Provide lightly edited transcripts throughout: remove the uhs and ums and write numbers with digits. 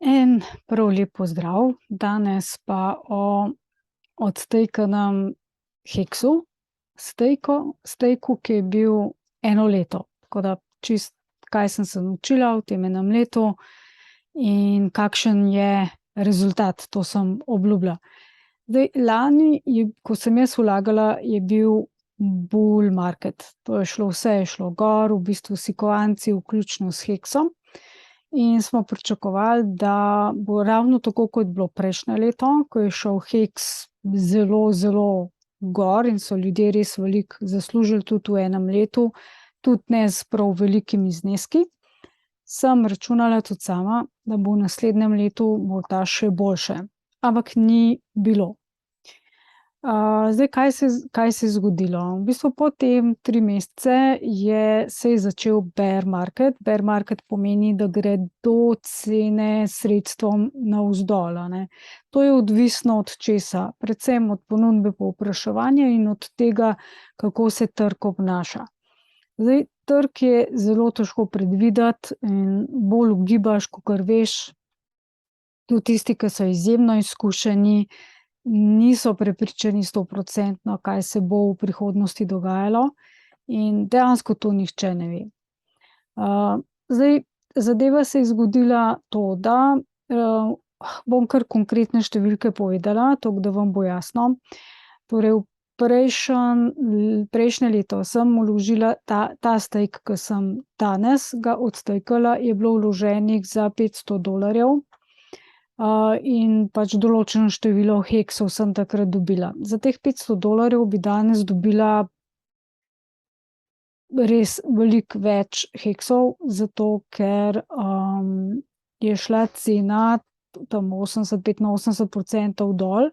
En prav lep pozdrav, danes pa o odstejkanem heksu, stejku, ki je bil eno leto. Tako da čist, kaj sem se naučila v tem enem letu in kakšen je rezultat, to sem obljubila. Zdaj, lani, ko sem jaz vlagala, je bil bull market. To je šlo, vse je šlo gor, v bistvu vsi kovanci, vključno s heksom. In smo pričakovali, da bo ravno tako, kot bilo prejšnje leto, ko je šel heks zelo, zelo gor in so ljudje res veliko zaslužili tudi v enem letu, tudi ne s prav velikimi zneski. Sem računala tudi sama, da bo v naslednjem letu morda še boljše, ampak ni bilo. Zdaj, kaj se je zgodilo? V bistvu po tem 3 mesece se je začel bear market. Bear market pomeni, da gre do cene sredstvom navzdol, a ne. To je odvisno od česa, predvsem od ponudbe povpraševanja in od tega, kako se trg obnaša. Zdaj, trg je zelo težko predvideti in bolj ugibaš, kakor veš. Tudi tisti, ki so izjemno izkušeni, niso prepričani 100%, kaj se bo v prihodnosti dogajalo, in dejansko to nihče ne ve. Zdaj, zadeva se je zgodila to, da bom kar konkretne številke povedala, toliko, da vam bo jasno. Torej, v prejšnje leto sem vložila ta stake, ki sem danes ga odstejkala, je bilo vloženih za $500. In pač določeno število heksov sem takrat dobila. Za teh $500 bi danes dobila res veliko več heksov, zato ker je šla cena tam 80-85% dol.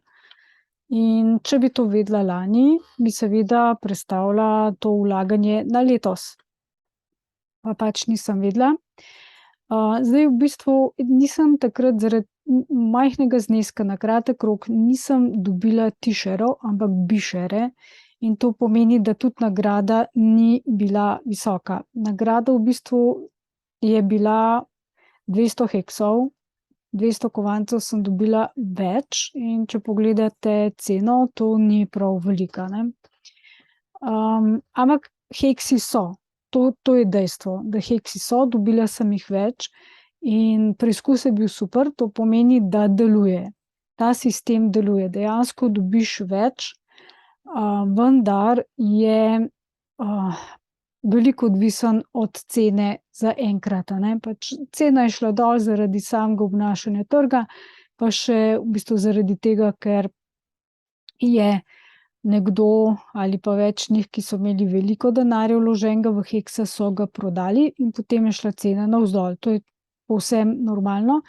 In če bi to vedela lani, bi seveda prestavila to vlaganje na letos. Pa pač nisem vedela. Zdaj, v bistvu nisem takrat zaradi majhnega zneska na kratek rok nisem dobila tišerov, ampak bišere, in to pomeni, da tudi nagrada ni bila visoka. Nagrada v bistvu je bila 200 heksov, 200 kovancev sem dobila več, in če pogledate ceno, to ni prav velika, ne. Ampak heksi so. To je dejstvo, da heksi so, dobila sem jih več in preizkus je bil super, to pomeni, da deluje. Ta sistem deluje, dejansko dobiš več, vendar je veliko odvisen od cene za enkrat, a ne. Pač cena je šla dol zaradi samega obnašanja trga, pa še v bistvu zaradi tega, ker je nekdo ali pa več njih, ki so imeli veliko denarja vloženega v heksa, so ga prodali in potem je šla cena navzdol. To je povsem normalno.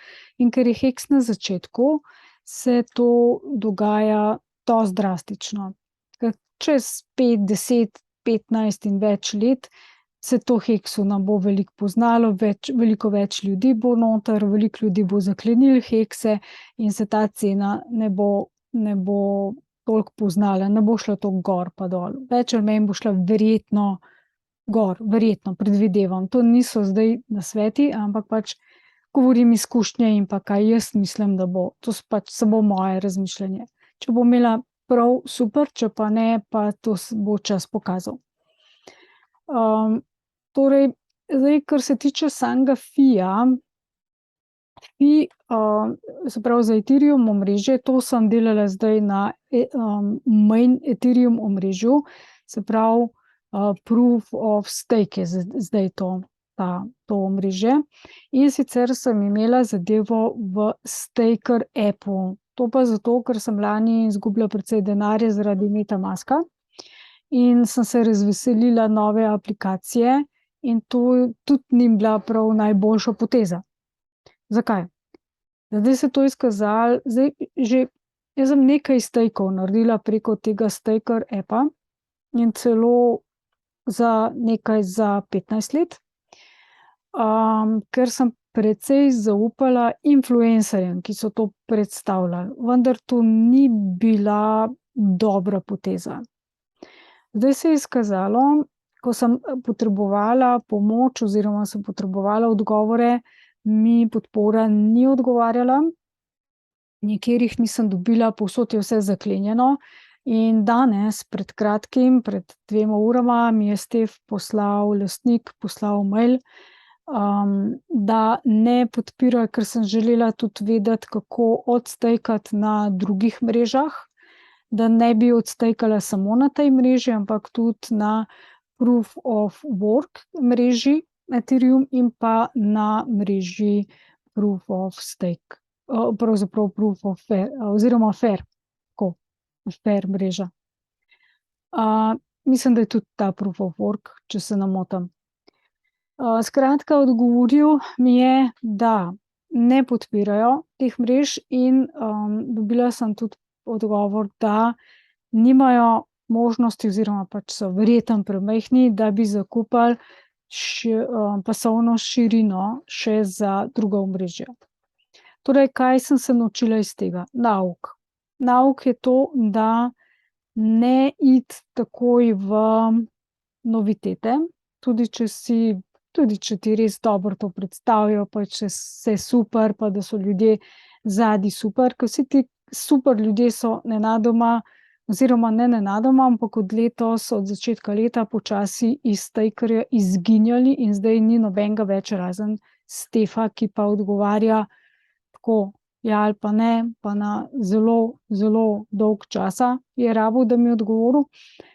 In ker je heks na začetku, se to dogaja dosti drastično. Ker čez 5, 10, 15 in več let se to heksu ne bo veliko poznalo, veliko več ljudi bo noter, veliko ljudi bo zaklenilo hekse in se ta cena ne bo toliko poznala, ne bo šla toliko gor pa dol. Več ali manj bo šla verjetno gor, verjetno, predvidevam. To niso zdaj nasveti, ampak pač govorim izkušnje in pa kaj jaz mislim, da bo. To pač samo moje razmišljanje. Če bom imela prav, super, če pa ne, pa to bo čas pokazal. Torej, zdaj, kar se tiče samega FIA, se pravi za Ethereum omrežje, to sem delala zdaj na main Ethereum omrežju, se pravi Proof of Stake je zdaj to omrežje. In sicer sem imela zadevo v Staker appu. To pa zato, ker sem lani izgubila precej denarja zaradi MetaMaska in sem se razveselila nove aplikacije in to tudi ni bila prav najboljša poteza. Zakaj? Zdaj se to izkazalo, jaz sem nekaj stakov naredila preko tega Staker appa in celo za 15 let, ker sem precej zaupala influencerjem, ki so to predstavljali, vendar to ni bila dobra poteza. Zdaj se je izkazalo, ko sem potrebovala pomoč oziroma sem potrebovala odgovore, mi podpora ni odgovarjala, nikjer jih nisem dobila, povsod je vse zaklenjeno. In danes, pred kratkim, pred 2 urama, mi je Stef lastnik poslal mail, da ne podpirajo, ker sem želela tudi vedeti, kako odstejkati na drugih mrežah, da ne bi odstejkala samo na tej mreži, ampak tudi na Proof of Work mreži Ethereum in pa na mreži Proof of Stake, pravzaprav Proof of Fair, oziroma Fair, tako, Fair mreža. Mislim, da je tudi ta Proof of Work, če se ne motim. Skratka, odgovoril mi je, da ne podpirajo teh mrež in dobila sem tudi odgovor, da nimajo možnosti oziroma pač so verjetno premajhni, da bi zakupili pasovno širino še za druga omrežja. Torej, kaj sem se naučila iz tega? Nauk. Nauk je to, da ne iti takoj v novitete, tudi če ti res dobro to predstavijo, pa če vse super, pa da so ljudje zadaj super, ker vsi ti super ljudje so nenadoma, oziroma ne nenadoma, ampak od začetka leta počasi iz Stakerja izginjali in zdaj ni nobenega več razen Stefa, ki pa odgovarja tako, ja ali pa ne, pa na zelo, zelo dolg časa je rabil, da mi je odgovoril.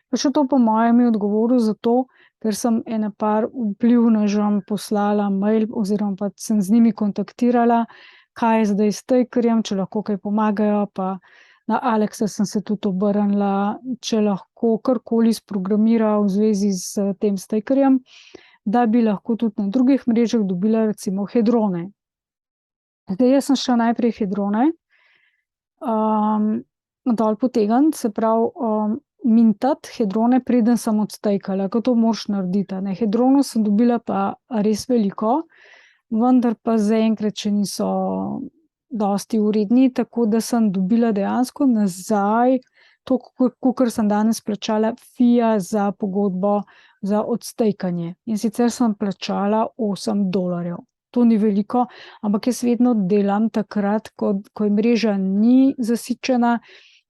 Pa še to po mojem je odgovoril zato, ker sem ene par vplivnežem poslala mail oziroma pa sem z njimi kontaktirala, kaj je zdaj s Stakerjem, če lahko kaj pomagajo, pa na Alexa sem se tudi obrnila, če lahko karkoli sprogramira v zvezi s tem Stakerjem, da bi lahko tudi na drugih mrežah dobila recimo hedrone. Zdaj, jaz sem šla najprej hedrone, dol potegniti, se pravi, mintati hedrone, preden sem odstejkala, ker to moraš narediti, ne. Hedronov sem dobila pa res veliko, vendar pa zaenkrat še niso dosti vredni, tako da sem dobila dejansko nazaj to, kakor sem danes plačala fija za pogodbo za odstejkanje. In sicer sem plačala $8. To ni veliko, ampak jaz vedno delam takrat, ko je mreža ni zasičena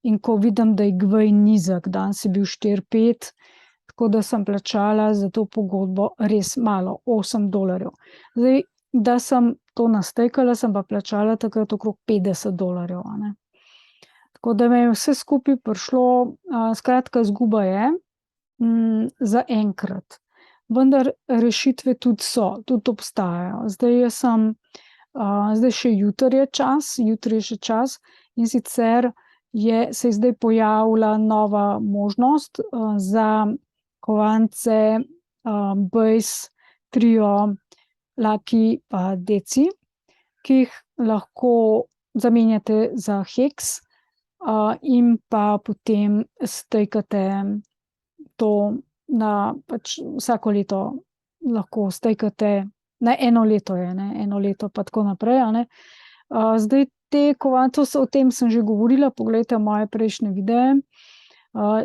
in ko vidim, da je GVI nizek, danes je bil 4-5, tako da sem plačala za to pogodbo res malo, $8. Zdaj, da sem to nastejkala, sem pa plačala takrat okrog $50, a ne. Tako da me je vse skupaj prišlo, skratka, izguba je, za enkrat. Vendar rešitve tudi so, tudi obstajajo. Zdaj še jutri je še čas, in sicer se je zdaj pojavila nova možnost, za kovance, Base, Trio, Lucky pa Deci, ki jih lahko zamenjate za Hex, in pa potem stejkate to na pač vsako leto lahko stejkate, na 1 leto je, ne, 1 leto pa tako naprej, a ne. Zdaj te kovance, o tem sem že govorila, poglejte moje prejšnje videe,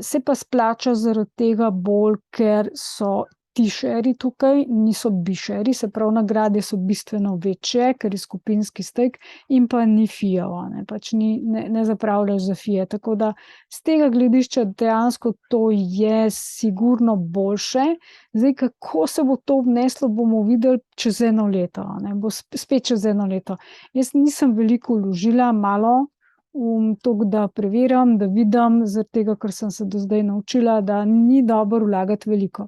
se pa splača zaradi tega bolj, ker so T-shari tukaj, niso B-shari, se pravi, nagrade so bistveno večje, ker je skupinski stake in pa ni fijev, a ne, pač ne zapravljaš za fije, tako da z tega gledišča dejansko to je sigurno boljše. Zdaj, kako se bo to obneslo, bomo videli čez 1 leto, a ne, bo spet čez 1 leto. Jaz nisem veliko vložila, malo, toliko, da preverjam, da vidim, zaradi tega, ker sem se do zdaj naučila, da ni dobro vlagati veliko.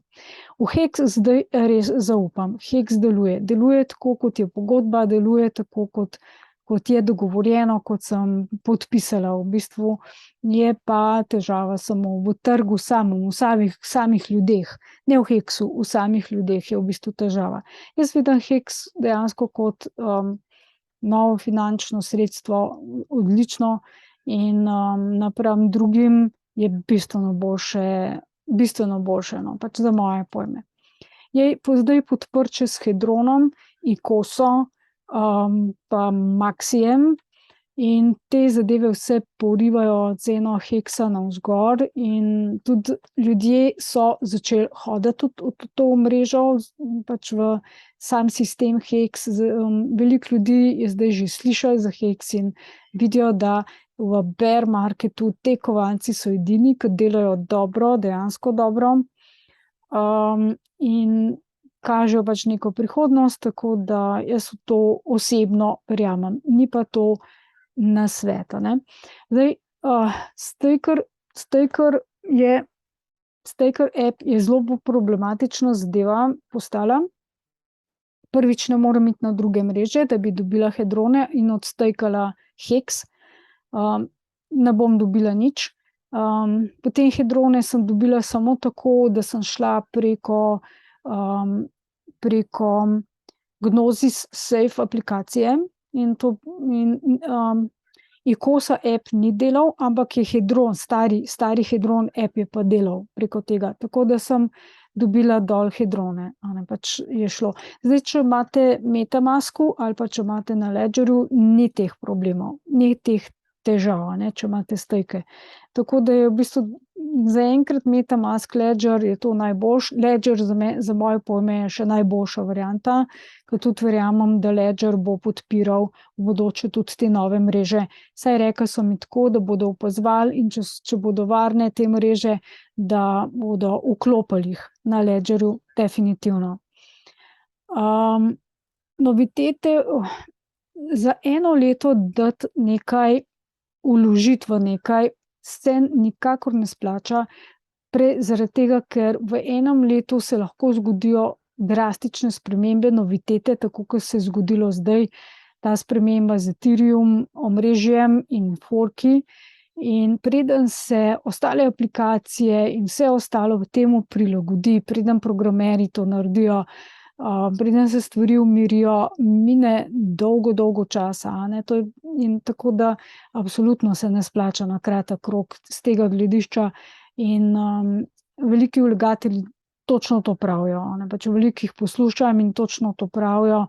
V Hex zdaj res zaupam. Hex deluje tako, kot je pogodba, deluje tako, kot je dogovorjeno, kot sem podpisala. V bistvu je pa težava samo v trgu samem, v samih ljudeh, ne v Hexu, v samih ljudeh je v bistvu težava. Jaz vidim Hex dejansko kot novo finančno sredstvo odlično in napram drugim je bistveno boljše, no, pač za moje pojme. Je zdaj podprt še s Hedronom, Ikoso, pa Maxijem in te zadeve vse porivajo ceno Hexa navzgor in tudi ljudje so začeli hoditi v to mrežo, pač v sam sistem Hex, veliko ljudi je zdaj že slišalo za Hex in vidijo, da v bear marketu te kovanci so edini, ki delajo dobro, dejansko dobro, in kažejo pač neko prihodnost, tako da jaz v to osebno verjamem. Ni pa to nasvet, ne. Zdaj, Staker app je zelo problematična zadeva postala. Prvič ne morem iti na druge mreže, da bi dobila hedrone in odstakala Hex. Ne bom dobila nič. Potem hedrone sem dobila samo tako, da sem šla preko Gnosis Safe aplikacije in Icosa app ni delal, ampak je Hedron, stari Hedron app je pa delal preko tega, tako da sem dobila dol hedrone, pač je šlo. Zdaj, če imate MetaMasku ali pa če imate na Ledgerju, ni teh problemov, ni teh težav, če imate stake. Tako da je v bistvu zaenkrat MetaMask, Ledger je to najboljši. Ledger za moje pojme je še najboljša varianta, ker tudi verjamem, da Ledger bo podpiral v bodoče tudi te nove mreže. Saj rekli so mi tako, da bodo opazovali in če bodo varne te mreže, da bodo vklopili jih na Ledgerju definitivno. Novitete, za eno leto dati nekaj, vložiti v nekaj, se nikakor ne splača, zaradi tega, ker v enem letu se lahko zgodijo drastične spremembe, novitete, tako kot se je zgodilo zdaj, ta sprememba z Ethereum omrežjem in forki, in preden se ostale aplikacije in vse ostalo v temu prilagodi, preden programerji to naredijo, preden se stvari umirijo, mine dolgo časa, in tako da absolutno se ne splača na kratek rok z tega gledišča in veliki vlagatelji točno to pravijo, pač veliko jih poslušam in točno to pravijo,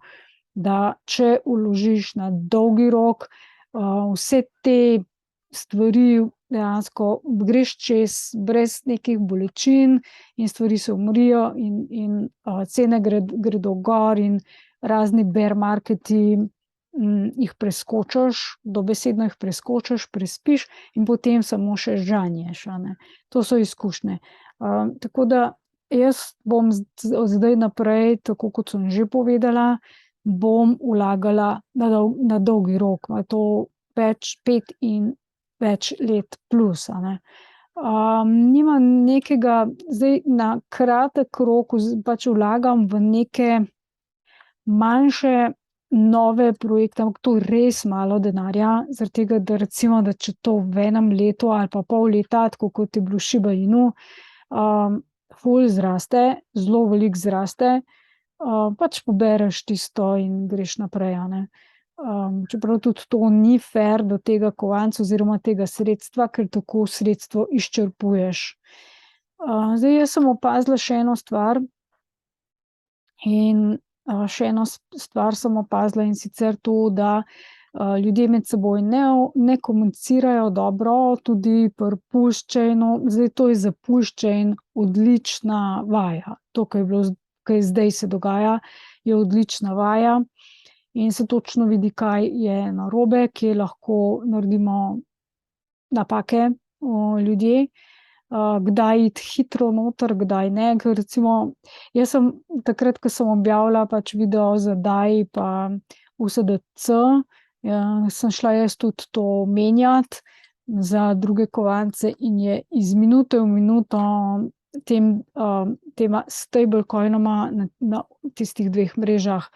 da če vložiš na dolgi rok, vse te stvari dejansko greš čez brez nekih bolečin in stvari se umorijo in cene gredo gor in razni bear marketi jih preskočiš, dobesedno jih preskočiš, prespiš in potem samo še žanješ, To so izkušnje. Tako da jaz bom zdaj naprej, tako kot sem že povedala, bom vlagala na dolgi rok, to 5 in več let plus, Nima nekega, zdaj na kratek rok pač vlagam v neke manjše nove projekte, ampak to je res malo denarja, zaradi tega, da recimo, da če to v enem letu ali pa pol leta, tako kot je bilo Shiba Inu, ful zraste, zelo veliko zraste, pač pobereš tisto in greš naprej, čeprav tudi to ni fair do tega kovanca oziroma tega sredstva, ker tako sredstvo izčrpuješ. Zdaj, jaz sem opazila še eno stvar in še eno stvar sem opazila, in sicer to, da ljudje med seboj ne komunicirajo dobro, tudi pri Pulse-chainu. Zdaj, to je za Pulse-chain odlična vaja. To, kar zdaj se dogaja, je odlična vaja in se točno vidi, kaj je narobe, kje lahko naredimo napake ljudje, kdaj iti hitro noter, kdaj ne, ker recimo jaz sem takrat, ko sem objavila pač video za DAI pa USDC, sem šla jaz tudi to menjati za druge kovance in je iz minute v minuto tema stablecoinoma na tistih dveh mrežah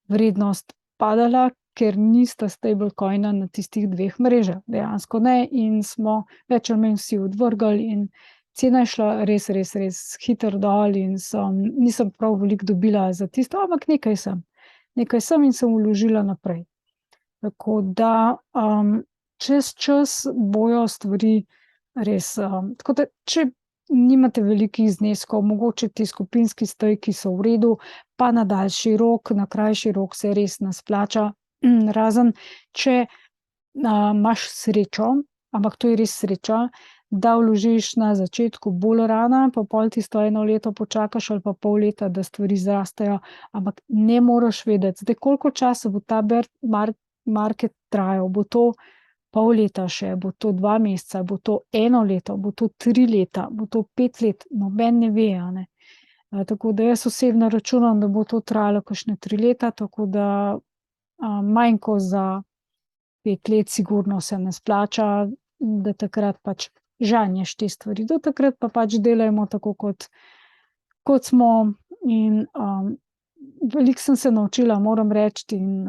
vrednost padala, ker nista stablecoina na tistih dveh mrežah, dejansko ne, in smo več ali manj vsi odvrgli in cena je šla res hitro dol in nisem prav veliko dobila za tisto, ampak nekaj sem in sem vložila naprej. Tako da čez čas bojo stvari res, tako da če nimate velikih zneskov, mogoče ti skupinski staki so v redu, pa na daljši rok, na krajši rok se res ne splača, razen če imaš srečo, ampak to je res sreča, da vložiš na začetku bolj rana, pa pol tisto 1 leto počakaš ali pa pol leta, da stvari zrastejo, ampak ne moraš vedeti. Zdaj, koliko časa bo ta market trajal, bo to pol leta še, bo to 2 meseca, bo to 1 leto, bo to 3 leta, bo to 5 let, noben ne ve, a ne. Tako da jaz osebno računam, da bo to trajalo kakšne 3 leta, tako da manj kot za 5 let sigurno se ne splača, da takrat pač žanješ te stvari. Do takrat pa pač delajmo tako, kot smo, in veliko sem se naučila, moram reči, in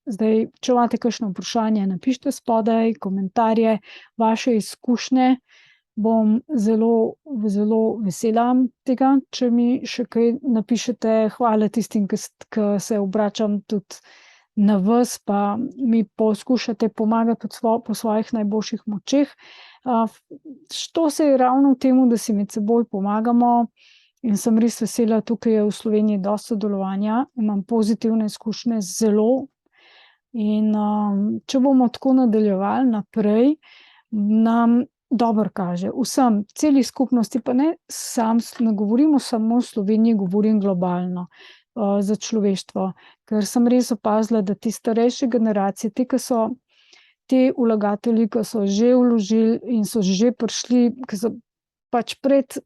zdaj, če imate kakšno vprašanje, napišite spodaj komentarje, vaše izkušnje, bom zelo, zelo vesela tega, če mi še kaj napišete. Hvala tistim, ki se obračam tudi na vas, pa mi poskušate pomagati po svojih najboljših močeh. To se je ravno v tem, da si med seboj pomagamo, in sem res vesela, tukaj je v Sloveniji dosti sodelovanja, imam pozitivne izkušnje, zelo. In če bomo tako nadaljevali naprej, nam dobro kaže vsem, celi skupnosti, pa ne govorimo samo o Sloveniji, govorim globalno, za človeštvo, ker sem res opazila, da te starejše generacije, ti vlagatelji, ki so že vložili in so že prišli, ki so pač pred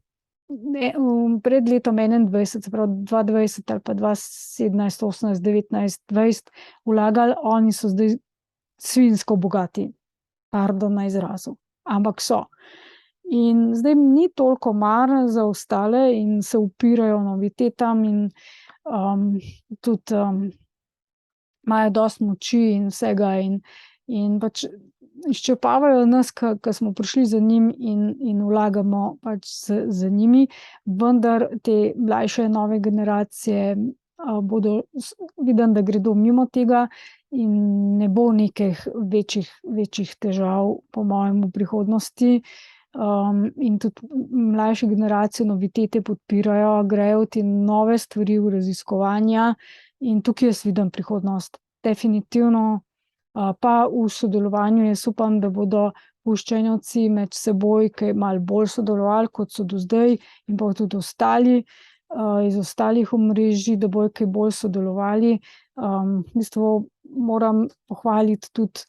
letom 2021, se pravi 2020 ali pa 2017, 2018, 2019, 2020 vlagali, oni so zdaj svinjsko bogati. Pardon na izrazu, ampak so. In zdaj ni toliko mar za ostale in se upirajo novitetam in tudi imajo dosti moči in vsega in pač izčrpavajo nas, ki smo prišli za njim in vlagamo pač za njimi, vendar te mlajše nove generacije bodo, vidim, da gredo mimo tega in ne bo nekih večjih težav, po mojem, v prihodnosti. In tudi mlajše generacije novitete podpirajo, grejo v te nove stvari, v raziskovanja, in tukaj jaz vidim prihodnost. Definitivno. Pa v sodelovanju jaz upam, da bodo puščenovci med seboj kaj malo bolj sodelovali, kot so do zdaj, in pa tudi ostali iz ostalih omrežij, da bojo kaj bolj sodelovali. V bistvu moram pohvaliti tudi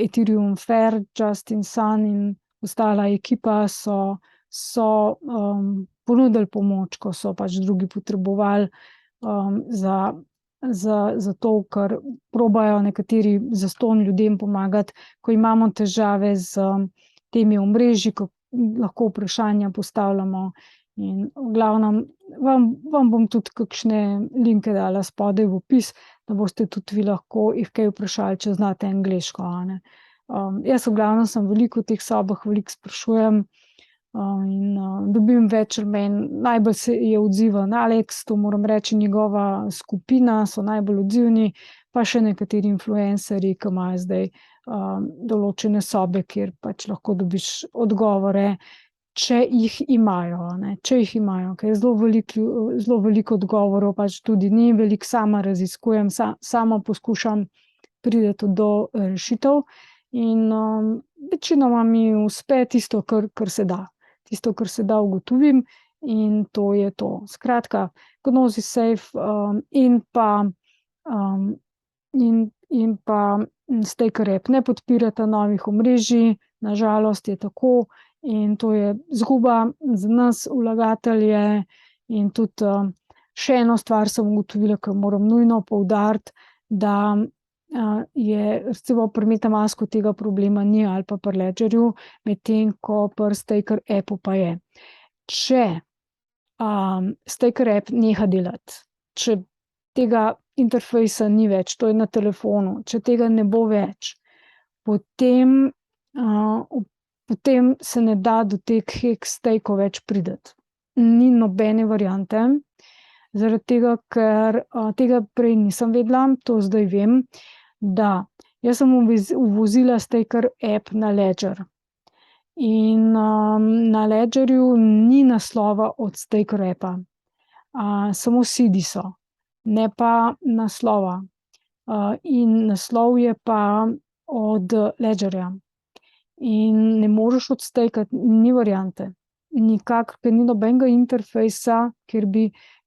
Ethereum Fair, Justin Sun in ostala ekipa so ponudili pomoč, ko so pač drugi potrebovali za to, ker probajo nekateri zastonj ljudem pomagati, ko imamo težave z temi omrežji, ko lahko vprašanja postavljamo. In v glavnem, vam bom tudi kakšne linke dala spodaj v opis, da boste tudi vi lahko jih kaj vprašali, če znate angleško, a ne. Jaz v glavnem sem veliko v teh sobah, veliko sprašujem in dobim več ali manj, najbolj se je odziven Alex, to moram reči, njegova skupina so najbolj odzivni, pa še nekateri influencerji, ki imajo zdaj določene sobe, kjer pač lahko dobiš odgovore, če jih imajo, a ne, če jih imajo, ker je zelo veliko odgovorov pač tudi ni, veliko sama raziskujem, sama poskušam priti do rešitev in večinoma mi uspe tisto, kar se da. Tisto, kar se da, ugotovim, in to je to. Skratka, Gnosis Safe in pa Staker App ne podpirata novih omrežij, na žalost je tako, in to je izguba za nas, vlagatelje. In tudi še eno stvar sem ugotovila, ker moram nujno poudariti, da je recimo pri MetaMasku tega problema ni, ali pa pri Ledgerju, medtem ko pri Staker Appu pa je. Če Staker App neha delati, če tega interfejsa ni več, to je na telefonu, če tega ne bo več, potem se ne da do teh hex stakeov več priti. Ni nobene variante, zaradi tega, ker tega prej nisem vedela, to zdaj vem, da jaz sem uvozila Staker App na Ledger in na Ledgerju ni naslova od Staker Appa, samo seedi so, ne pa naslova. In naslov je pa od Ledgerja. in ne moreš odstejkati, ni variante. Nikakor, ker ni nobenega interfejsa, ker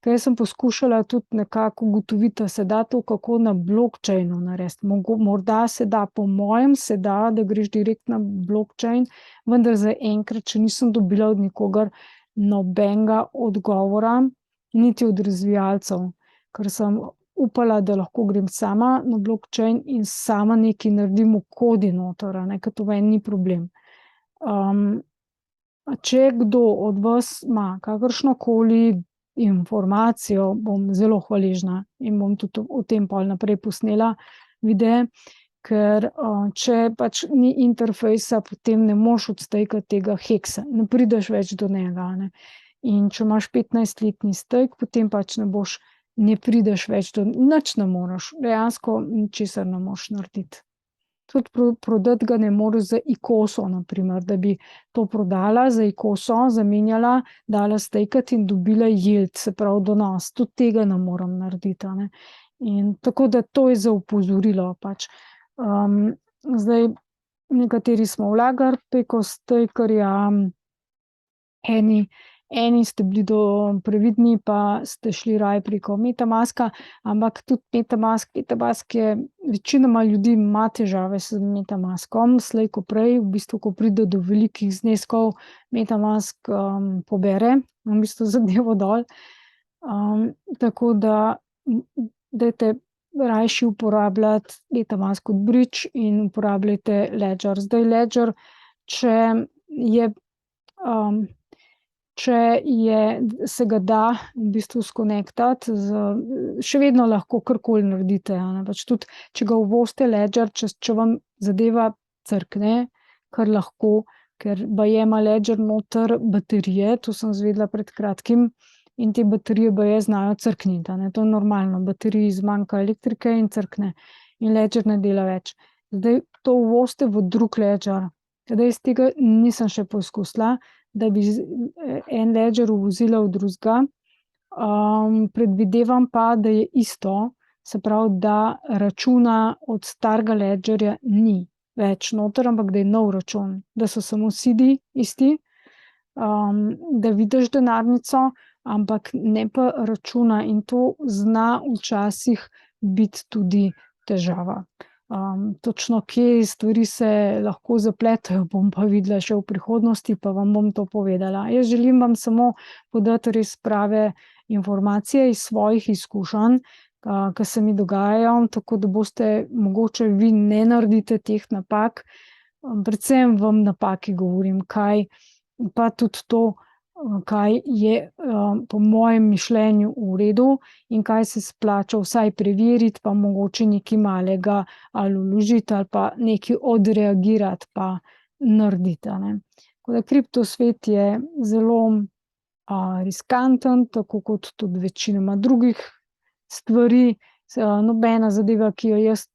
jaz sem poskušala tudi nekako ugotoviti, da se da to kako na blockchainu narediti. Morda se da, po mojem se da, da greš direkt na blockchain, vendar zaenkrat še nisem dobila od nikogar nobenega odgovora, niti od razvijalcev, ker sem upala, da lahko grem sama na blockchain in sama nekaj naredim v kodi noter, ker to meni ni problem. Če kdo od vas ima kakršnokoli informacijo, bom zelo hvaležna in bom tudi o tem pol naprej posnela videe, ker če pač ni interfejsa, potem ne moreš odstejkati tega heksa, ne prideš več do njega, ne. In če imaš 15-letni stejk, potem pač ne prideš več nič ne moreš, dejansko ničesar ne moreš narediti. Tudi prodati ga ne moreš z ICOSO, na primer, da bi to prodala z ICOSO, zamenjala, dala stejkati in dobila yield, se pravi donos. Tudi tega ne morem narediti, ne. In tako da to je za opozorilo pač. Zdaj, nekateri smo vlagali preko stejkarja, eni ste bili previdni, pa ste šli raje preko MetaMaska, ampak tudi MetaMask je, večinoma ljudi ima težave s MetaMaskom, slej ko prej, v bistvu, ko pride do velikih zneskov, MetaMask pobere, v bistvu zadevo dol. Tako da dajte rajši uporabljati MetaMask kot bridge in uporabljajte Ledger. Zdaj Ledger, se ga da v bistvu skonektati, še vedno lahko karkoli naredite, pač tudi, če ga uvozite Ledger, če vam zadeva crkne, kar lahko, ker baje ima Ledger noter baterije, to sem izvedela pred kratkim, in te baterije baje znajo crkniti, to je normalno, bateriji zmanjka elektrike in crkne. In Ledger ne dela več. Zdaj to uvozite v drug Ledger. Zdaj iz tega nisem še poskusila, da bi en Ledger uvozila v drugega. Predvidevam pa, da je isto, se pravi, da računa od starega Ledgerja ni več noter, ampak da je nov račun, da so samo seedi isti, da vidiš denarnico, ampak ne pa računa, in to zna včasih biti tudi težava. Točno kje stvari se lahko zapletajo, bom pa videla še v prihodnosti, pa vam bom to povedala. Jaz želim vam samo podati res prave informacije iz svojih izkušenj, ki se mi dogajajo, tako da boste mogoče vi ne naredite teh napak, predvsem vam napaki govorim, kaj pa tudi to, kaj je po mojem mišljenju v redu in kaj se splača vsaj preveriti, pa mogoče nekaj malega ali vložiti ali pa nekaj odreagirati pa narediti, Tako da kriptosvet je zelo riskanten, tako kot tudi večinoma drugih stvari, nobena zadeva, ki jo jaz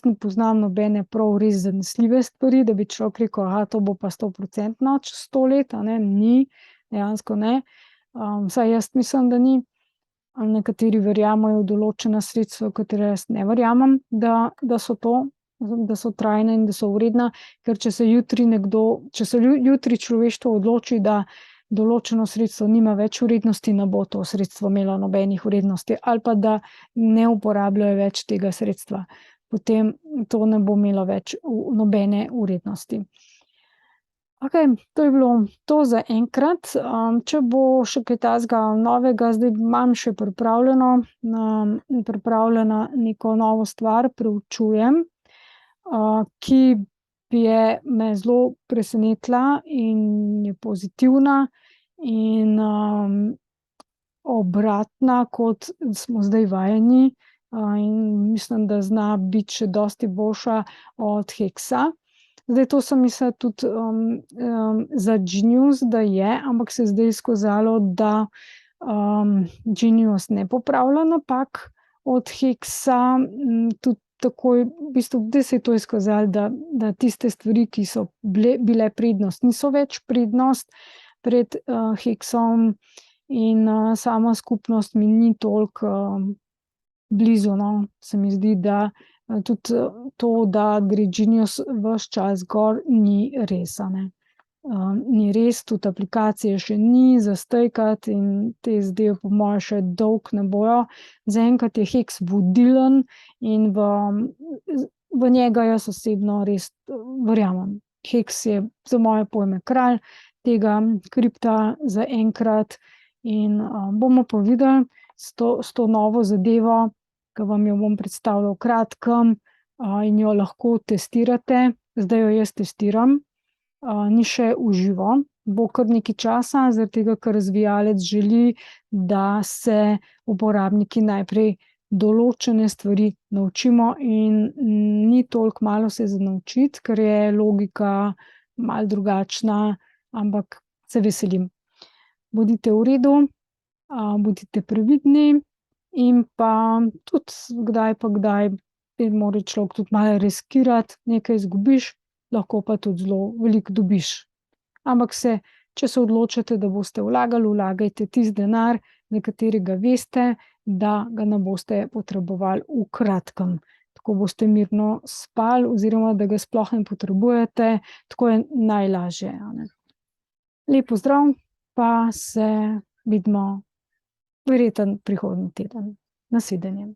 ne poznam nobene prav res zanesljive stvari, da bi človek rekel, to bo pa 100% čez 100 let, ni, dejansko ne, vsaj jaz mislim, da ni. Nekateri verjamejo v določena sredstva, v katere jaz ne verjamem, da so trajna in da so vredna, ker če se jutri človeštvo odloči, da določeno sredstvo nima več vrednosti, ne bo to sredstvo imelo nobenih vrednosti, ali pa da ne uporabljajo več tega sredstva, potem to ne bo imelo več nobene vrednosti. Okej, to je bilo to za enkrat. Če bo še kaj takega novega, zdaj imam še pripravljeno neko novo stvar, preučujem, ki me zelo presenetila in je pozitivna in obratna, kot smo zdaj vajeni, in mislim, da zna biti še dosti boljša od heksa. Zdaj to sem mislila tudi za Genius, da je, ampak se je zdaj izkazalo, da Genius ne popravlja napak od heksa, tudi takoj, v bistvu, da se je to izkazalo, da tiste stvari, ki so bile prednost, niso več prednost pred heksom in sama skupnost mi ni toliko blizu, no. Se mi zdi, da tudi to, da gre Genius ves čas gor, ni res, a ne. Ni res, tudi aplikacije še ni za stejkati in te zadeve po moje še dolgo ne bojo. Zaenkrat je Hex vodilen in v njega jaz osebno res verjamem. Hex je za moje pojme kralj tega kripta zaenkrat in bomo pa videli s to novo zadevo, ke vam jo bom predstavila v kratkem, in jo lahko testirate. Zdaj jo jaz testiram. Ni še v živo, bo kar nekaj časa, zaradi tega, ker razvijalec želi, da se uporabniki najprej določene stvari naučimo in ni toliko malo se za naučiti, ker je logika malo drugačna, ampak se veselim. Bodite v redu, bodite previdni in pa tudi kdaj pa kdaj mora človek tudi malo riskirati, nekaj izgubiš, lahko pa tudi zelo veliko dobiš. Ampak če se odločite, da boste vlagali, vlagajte tisti denar, za katerega veste, da ga ne boste potrebovali v kratkem. Tako boste mirno spali oziroma da ga sploh ne potrebujete, tako je najlažje, a ne. Lep pozdrav, pa se vidimo verjetno prihodnji teden. Nasvidenje.